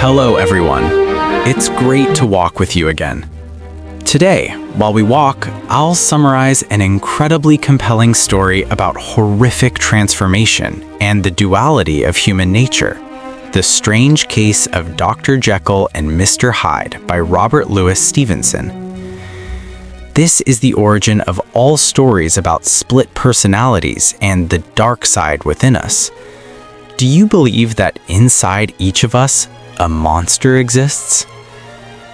Hello, everyone. It's great to walk with you again. Today, while we walk, I'll summarize an incredibly compelling story about horrific transformation and the duality of human nature. The Strange Case of Dr. Jekyll and Mr. Hyde by Robert Louis Stevenson. This is the origin of all stories about split personalities and the dark side within us. Do you believe that inside each of us, a monster exists?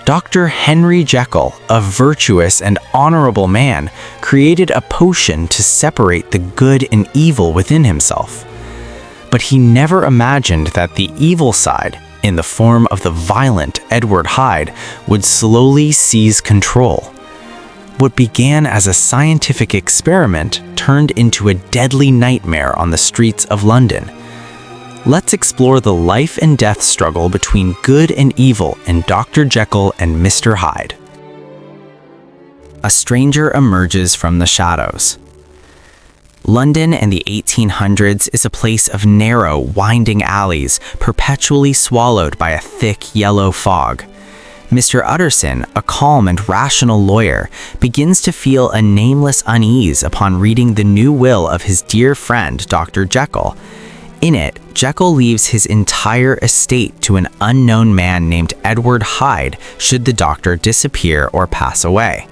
Dr. Henry Jekyll, a virtuous and honorable man, created a potion to separate the good and evil within himself. But he never imagined that the evil side, in the form of the violent Edward Hyde, would slowly seize control. What began as a scientific experiment turned into a deadly nightmare on the streets of London. Let's explore the life and death struggle between good and evil in Dr. Jekyll and Mr. Hyde. A stranger emerges from the shadows. London in the 1800s is a place of narrow, winding alleys, perpetually swallowed by a thick yellow fog. Mr. Utterson, a calm and rational lawyer, begins to feel a nameless unease upon reading the new will of his dear friend, Dr. Jekyll. In it, Jekyll leaves his entire estate to an unknown man named Edward Hyde should the doctor disappear or pass away.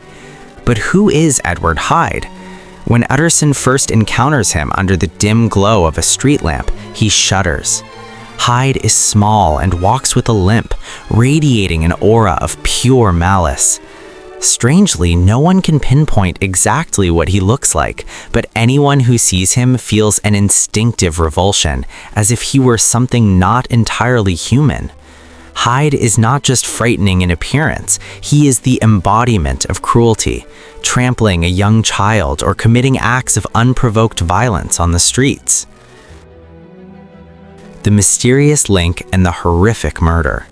But who is Edward Hyde? When Utterson first encounters him under the dim glow of a street lamp, he shudders. Hyde is small and walks with a limp, radiating an aura of pure malice. Strangely, no one can pinpoint exactly what he looks like, but anyone who sees him feels an instinctive revulsion, as if he were something not entirely human. Hyde is not just frightening in appearance, he is the embodiment of cruelty, trampling a young child or committing acts of unprovoked violence on the streets. The mysterious link and the horrific murder.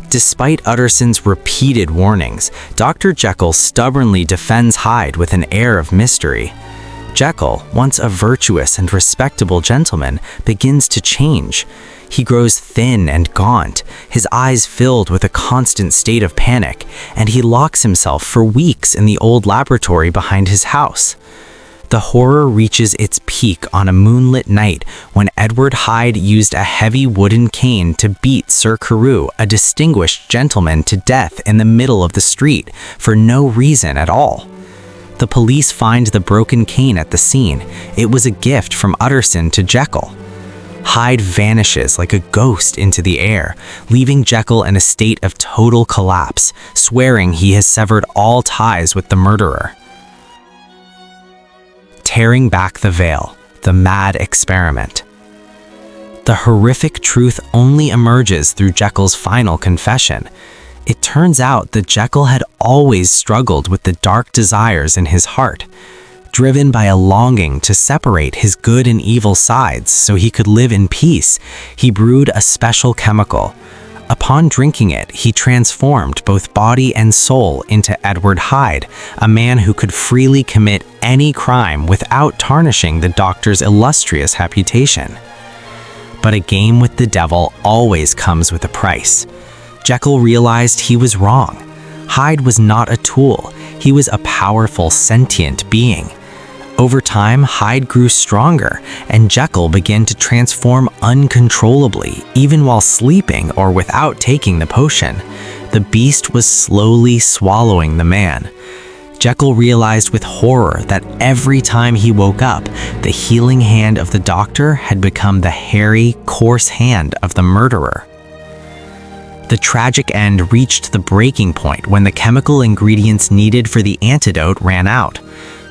Despite Utterson's repeated warnings, Dr. Jekyll stubbornly defends Hyde with an air of mystery. Jekyll, once a virtuous and respectable gentleman, begins to change. He grows thin and gaunt, his eyes filled with a constant state of panic, and he locks himself for weeks in the old laboratory behind his house. The horror reaches its peak on a moonlit night when Edward Hyde used a heavy wooden cane to beat Sir Carew, a distinguished gentleman, to death in the middle of the street for no reason at all. The police find the broken cane at the scene. It was a gift from Utterson to Jekyll. Hyde vanishes like a ghost into the air, leaving Jekyll in a state of total collapse, swearing he has severed all ties with the murderer. Tearing back the veil, the mad experiment. The horrific truth only emerges through Jekyll's final confession. It turns out that Jekyll had always struggled with the dark desires in his heart. Driven by a longing to separate his good and evil sides so he could live in peace, he brewed a special chemical. Upon drinking it, he transformed both body and soul into Edward Hyde, a man who could freely commit any crime without tarnishing the doctor's illustrious reputation. But a game with the devil always comes with a price. Jekyll realized he was wrong. Hyde was not a tool. He was a powerful, sentient being. Over time, Hyde grew stronger, and Jekyll began to transform uncontrollably, even while sleeping or without taking the potion. The beast was slowly swallowing the man. Jekyll realized with horror that every time he woke up, the healing hand of the doctor had become the hairy, coarse hand of the murderer. The tragic end reached the breaking point when the chemical ingredients needed for the antidote ran out.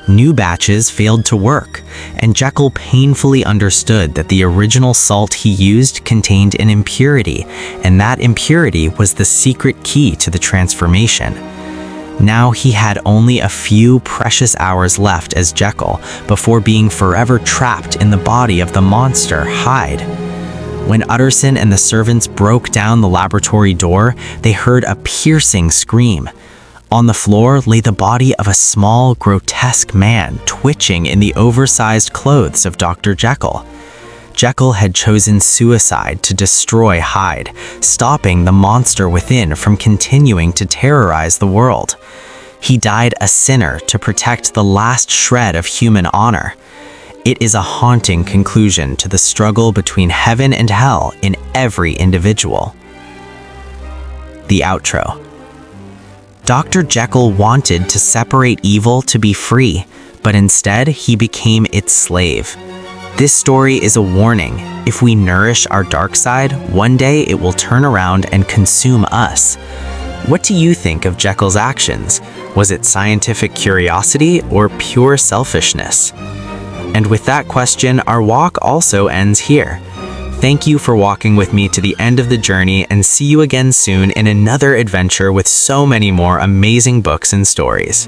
New batches failed to work, and Jekyll painfully understood that the original salt he used contained an impurity, and that impurity was the secret key to the transformation. Now he had only a few precious hours left as Jekyll before being forever trapped in the body of the monster Hyde. When Utterson and the servants broke down the laboratory door, they heard a piercing scream. On the floor lay the body of a small, grotesque man twitching in the oversized clothes of Dr. Jekyll. Jekyll had chosen suicide to destroy Hyde, stopping the monster within from continuing to terrorize the world. He died a sinner to protect the last shred of human honor. It is a haunting conclusion to the struggle between heaven and hell in every individual. The outro. Dr. Jekyll wanted to separate evil to be free, but instead he became its slave. This story is a warning. If we nourish our dark side, one day it will turn around and consume us. What do you think of Jekyll's actions? Was it scientific curiosity or pure selfishness? And with that question, our walk also ends here. Thank you for walking with me to the end of the journey, and see you again soon in another adventure with so many more amazing books and stories.